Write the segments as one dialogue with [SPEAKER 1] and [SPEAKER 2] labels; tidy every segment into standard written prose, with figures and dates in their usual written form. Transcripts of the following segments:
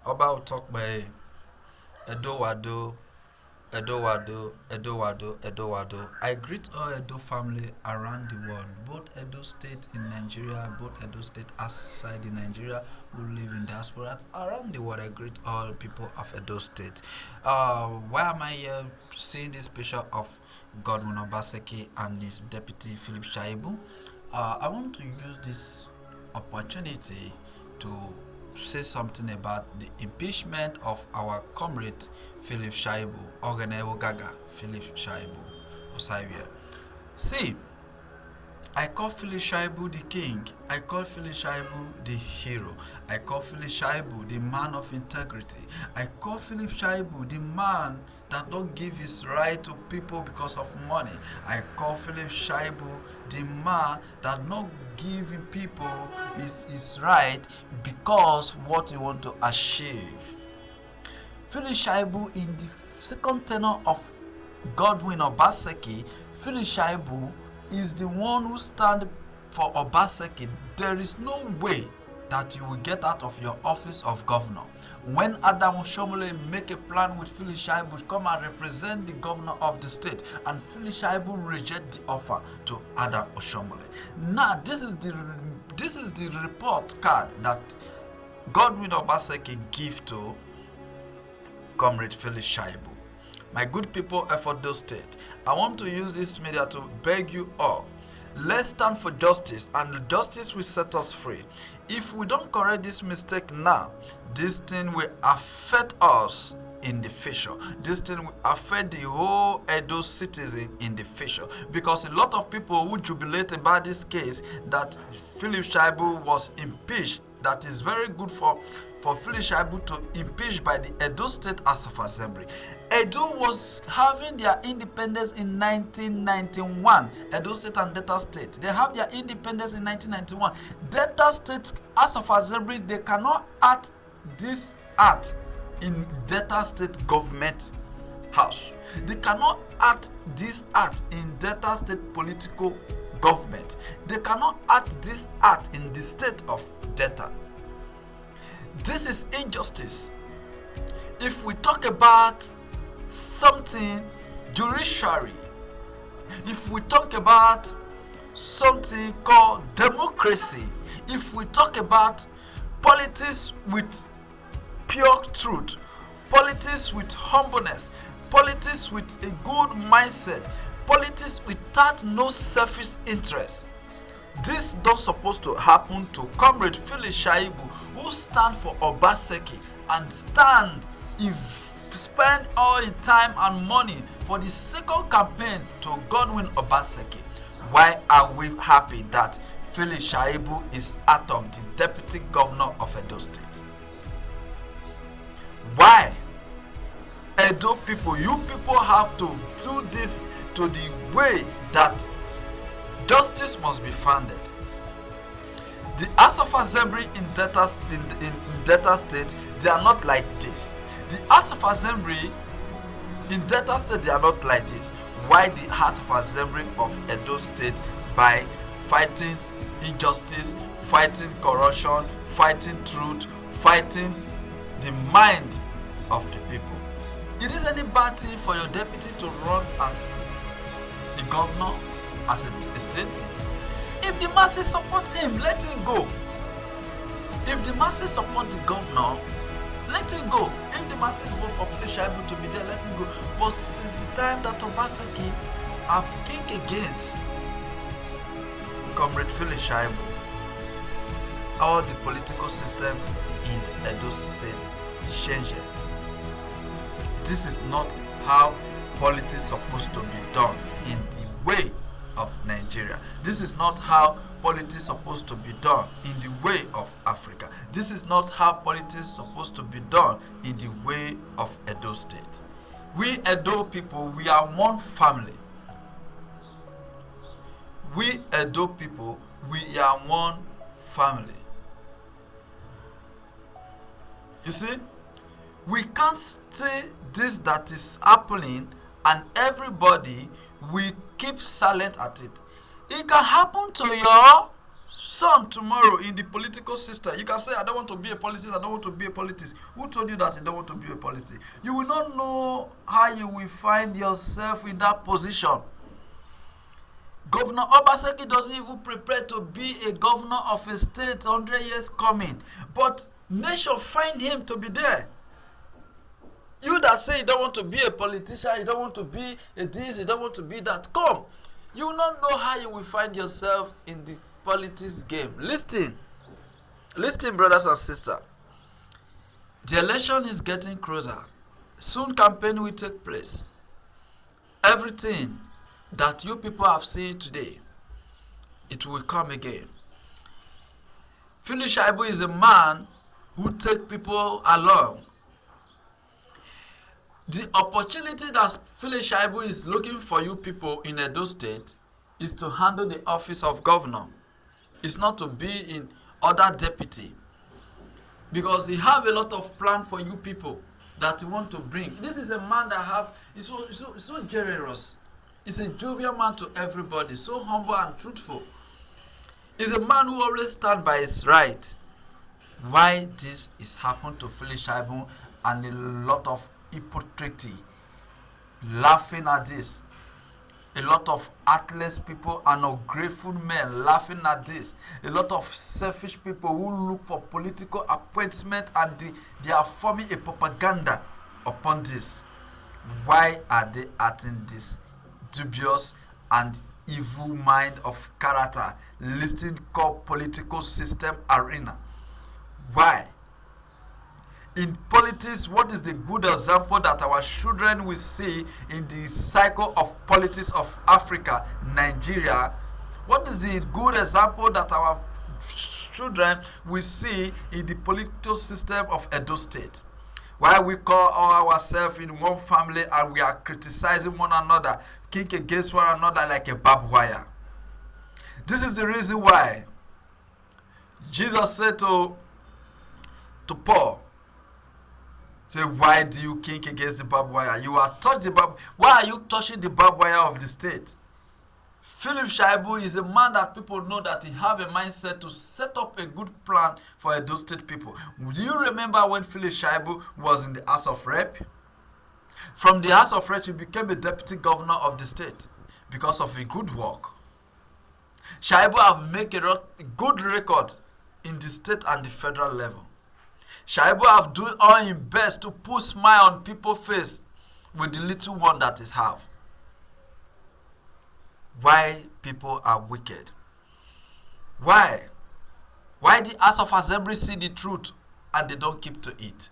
[SPEAKER 1] About talk by Edo Wado, Edo Wado, Edo Wado, Edo Wado. I greet all Edo family around the world, both Edo State in Nigeria, both Edo State outside in Nigeria who live in diaspora around the world. I greet all people of Edo State. Why am I here seeing this picture of Godwin Obaseki and his deputy Philip Shaibu? I want to use this opportunity to say something about the impeachment of our comrade Philip Shaibu, Oganewo Gaga, Philip Shaibu, Osavia. See, I call Philip Shaibu the king. I call Philip Shaibu the hero. I call Philip Shaibu the man of integrity. I call Philip Shaibu the man that don't give his right to people because of money. I call Philip Shaibu the man that not giving people his right because what he want to achieve. Philip Shaibu in the second tenor of Godwin Obaseki, Philip Shaibu is the one who stand for Obaseki. There is no way that you will get out of your office of governor. When Adam Oshomole make a plan with Philip Shaibu to come and represent the governor of the state, and Philip Shaibu reject the offer to Adam Oshomole. Now this is the report card that Godwin Obaseki give to Comrade Philip Shaibu. My good people of Edo State, I want to use this media to beg you all. Let's stand for justice, and justice will set us free. If we don't correct this mistake now, this thing will affect us in the future. This thing will affect the whole Edo citizen in the future, because a lot of people who jubilate about this case that Philip Shaibu was impeached, that is very good for Philip Shaibu to impeach by the Edo State House of Assembly. Edo was having their independence in 1991. Edo State and Delta State, they have their independence in 1991. Delta State House of Assembly, they cannot act this act in Delta State government house. They cannot act this act in Delta State political government. They cannot act this act in the state of Delta. This is injustice. If we talk about something judiciary, if we talk about something called democracy, if we talk about politics with pure truth, politics with humbleness, politics with a good mindset, politics without no selfish interest, this not supposed to happen to Comrade Philip Shaibu, who stand for Obaseki and spend all his time and money for the second campaign to Godwin Obaseki. Why are we happy that Philip Shaibu is out of the deputy governor of Edo State? Why? Edo people, you people have to do this to the way that justice must be founded. The House of Assembly in Delta State, they are not like this. The House of Assembly in Delta State, they are not like this. Why the House of Assembly of Edo State? By fighting injustice, fighting corruption, fighting truth, fighting the mind of the people. It is any bad thing for your deputy to run as the governor, as a state? If the masses support him, let him go. If the masses support the governor, let him go. If the masses vote for Philip Shaibu to be there, let him go. But since the time that Obaseki have kicked against Comrade Philip Shaibu, all the political system in the Edo State changed. This is not how politics is supposed to be done in the way of Nigeria. This is not how politics is supposed to be done in the way of Africa. This is not how politics is supposed to be done in the way of Edo State. We Edo people, we are one family. We Edo people, we are one family. You see, we can't say this that is happening and everybody will keep silent at it. It can happen to your son tomorrow in the political system. You can say, I don't want to be a politician, I don't want to be a politician. Who told you that you don't want to be a politician? You will not know how you will find yourself in that position. Governor Obaseki doesn't even prepare to be a governor of a state 100 years coming. But nation find him to be there. You that say you don't want to be a politician, you don't want to be a this, you don't want to be that, come. You will not know how you will find yourself in the politics game. Listen, brothers and sisters. The election is getting closer. Soon campaign will take place. Everything that you people have seen today, it will come again. Philip Shaibu is a man who take people along. The opportunity that Philip Shaibu is looking for you people in Edo State is to handle the office of governor. It's not to be in other deputy. Because he have a lot of plan for you people that he want to bring. This is a man that is so generous. He's a jovial man to everybody, so humble and truthful. He's a man who always stand by his right. Why this is happened to Philip Shaibu and a lot of hypocrisy, laughing at this. A lot of heartless people and ungrateful men laughing at this. A lot of selfish people who look for political appointment and they are forming a propaganda upon this. Why are they acting this dubious and evil mind of character listing called political system arena? Why? In politics, what is the good example that our children will see in the cycle of politics of Africa, Nigeria? What is the good example that our children will see in the political system of Edo State? Why we call all ourselves in one family and we are criticizing one another, kick against one another like a barbed wire? This is the reason why Jesus said to Paul, say, why do you kick against the barbed wire? You are touching the barbed. Why are you touching the barbed wire of the state? Philip Shaibu is a man that people know that he have a mindset to set up a good plan for Edo State people. Do you remember when Philip Shaibu was in the House of Rep? From the House of Rep, he became a deputy governor of the state because of a good work. Shaibu have made a good record in the state and the federal level. Shaibu have done all his best to put smile on people's face with the little one that is have. Why people are wicked? Why? Why the House of Assembly see the truth and they don't keep to it?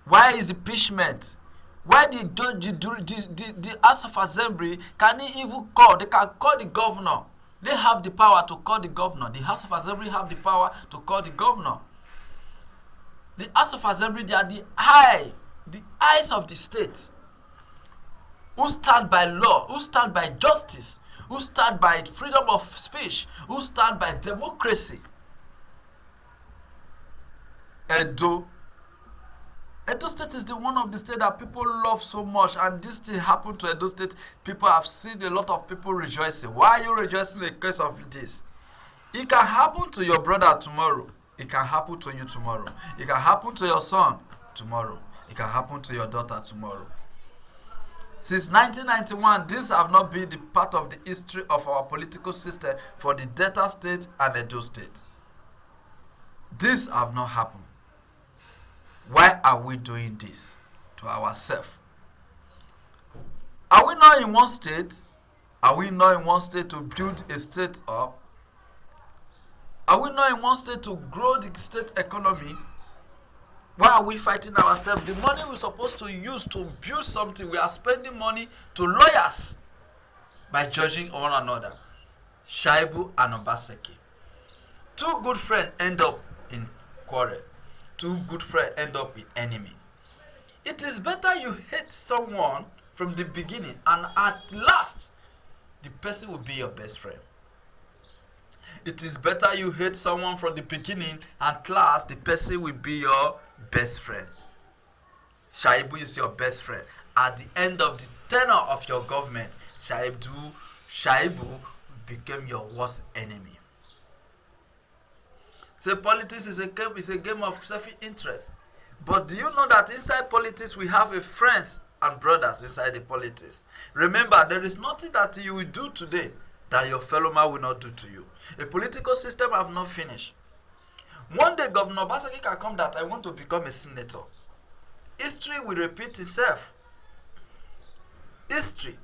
[SPEAKER 1] Why is impeachment? Why the House of Assembly can even call? They can call the governor. They have the power to call the governor. The House of Assembly have the power to call the governor. The House of Assembly, they are the eyes of the state, who stand by law, who stand by justice, who stand by freedom of speech, who stand by democracy. Edo State is the one of the state that people love so much, and this thing happened to Edo State. People have seen a lot of people rejoicing. Why are you rejoicing in the case of this? It can happen to your brother tomorrow. It can happen to you tomorrow. It can happen to your son tomorrow. It can happen to your daughter tomorrow. Since 1991, these have not been the part of the history of our political system for the Delta State and Edo State. These have not happened. Why are we doing this to ourselves? Are we not in one state? Are we not in one state to build a state up? Are we not in one state to grow the state economy? Why are we fighting ourselves? The money we're supposed to use to build something, we are spending money to lawyers by judging one another. Shaibu and Obaseki. Two good friends end up in quarrel. Two good friends end up in enemy. It is better you hate someone from the beginning and at last the person will be your best friend. It is better you hate someone from the beginning and at last the person will be your best friend. Shaibu is your best friend. At the end of the tenure of your government, Shaibu became your worst enemy. Say politics is a game of self-interest. But do you know that inside politics we have a friends and brothers inside the politics? Remember, there is nothing that you will do today that your fellow man will not do to you. A political system have not finished. One day Governor Obaseki can come that I want to become a senator. History will repeat itself. History